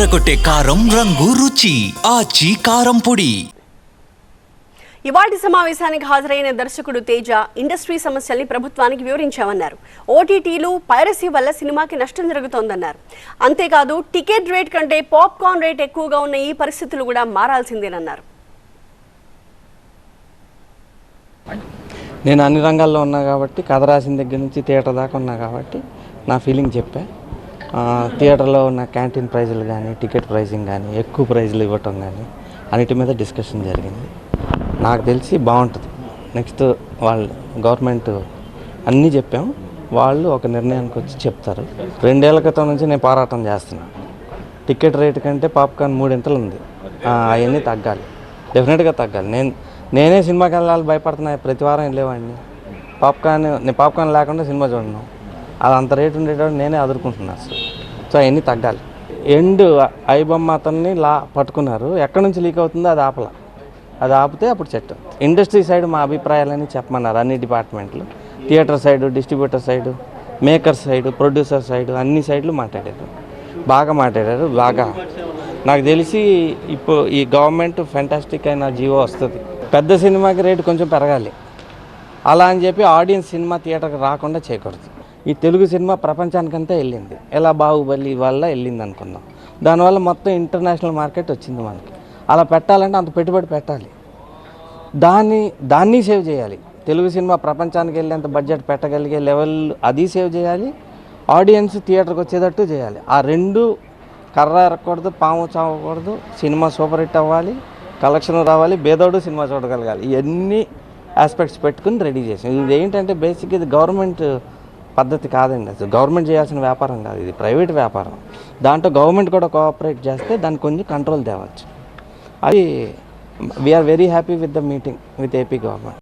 అదరకొట్టే కారం రంగు రుచి ఆచి కారం పొడి. ఇవాల్టి సమావేశానికి హాజరైన దర్శకుడు తేజ ఇండస్ట్రీ సమస్యల్ని ప్రభుత్వానికి వివరించామన్నారు. ఓటీటీలు పైరసీ వల్ల సినిమాకి నష్టం జరుగుతోందన్నారు. అంతేకాదు టికెట్ రేట్ కంటే పాప్కార్న్ రేట్ ఎక్కువగా ఉన్న ఈ పరిస్థితులు కూడా మారాల్సిందేనన్నారు. నేను అన్ని రంగాల్లో ఉన్నా కాబట్టి కథ రాసిన దగ్గర నుంచి థియేటర్ దాకా ఉన్నా కాబట్టి నా ఫీలింగ్ చెప్పా. థియేటర్లో ఉన్న క్యాంటీన్ ప్రైజులు కానీ టికెట్ ప్రైజింగ్ కానీ ఎక్కువ ప్రైజులు ఇవ్వటం కానీ అన్నిటి మీద డిస్కషన్ జరిగింది. నాకు తెలిసి బాగుంటుంది. నెక్స్ట్ వాళ్ళు గవర్నమెంట్ అన్నీ చెప్పాము, వాళ్ళు ఒక నిర్ణయానికి వచ్చి చెప్తారు. 2 ఏళ్ల క్రితం నుంచి నేను పోరాటం చేస్తున్నాను. టికెట్ రేటు కంటే పాప్కార్న్ 3 ఇంతలు ఉంది. అవన్నీ తగ్గాలి, డెఫినెట్గా తగ్గాలి. నేనే సినిమాకి వెళ్ళాలి భయపడుతున్నా, ప్రతి వారం వెళ్ళేవాడిని. నేను పాప్కార్న్ లేకుండా సినిమా చూడను. అది అంత రేటు ఉండేటప్పుడు నేనే అదురుకుంటున్నాను అసలు. సో అవన్నీ తగ్గాలి. ఐబొమ్మ అతన్ని పట్టుకున్నారు, ఎక్కడి నుంచి లీక్ అవుతుందో అది ఆపితే అప్పుడు చెట్టు. ఇండస్ట్రీ సైడ్ మా అభిప్రాయాలని చెప్పమన్నారు అన్ని డిపార్ట్మెంట్లు. Theatre side, distributor side, maker side, producer side, అన్ని సైడ్లు మాట్లాడారు. బాగా నాకు తెలిసి ఇప్పుడు ఈ గవర్నమెంట్ ఫెంటాస్టిక్ అయిన జీవో వస్తుంది. పెద్ద సినిమాకి రేటు కొంచెం పెరగాలి, అలా అని చెప్పి ఆడియన్స్ సినిమా థియేటర్కి రాకుండా చేయకూడదు. ఈ తెలుగు సినిమా ప్రపంచానికంతా వెళ్ళింది, ఎలా బాహుబలి వల్ల వెళ్ళింది అనుకుందాం. దానివల్ల మొత్తం ఇంటర్నేషనల్ మార్కెట్ వచ్చింది మనకి. అలా పెట్టాలంటే అంత పెట్టుబడి పెట్టాలి, దాన్ని సేవ్ చేయాలి. తెలుగు సినిమా ప్రపంచానికి వెళ్ళేంత బడ్జెట్ పెట్టగలిగే లెవెల్ అది సేవ్ చేయాలి, ఆడియన్స్ థియేటర్కి వచ్చేటట్టు చేయాలి. ఆ రెండు కర్ర ఎరగకూడదు, పాము చావకూడదు. సినిమా సూపర్ హిట్ అవ్వాలి, కలెక్షన్ రావాలి, పేదోడు సినిమా చూడగలగాలి. ఇవన్నీ ఆస్పెక్ట్స్ పెట్టుకుని రెడీ చేసాం. ఇది ఏంటంటే బేసిక్ ఇది గవర్నమెంట్ పద్ధతి కాదండి, అసలు గవర్నమెంట్ చేయాల్సిన వ్యాపారం కాదు, ఇది ప్రైవేట్ వ్యాపారం. దాంట్లో గవర్నమెంట్ కూడా కోఆపరేట్ చేస్తే దాన్ని కొంచెం కంట్రోల్ తేవచ్చు. అది we are very happy with the meeting with AP government.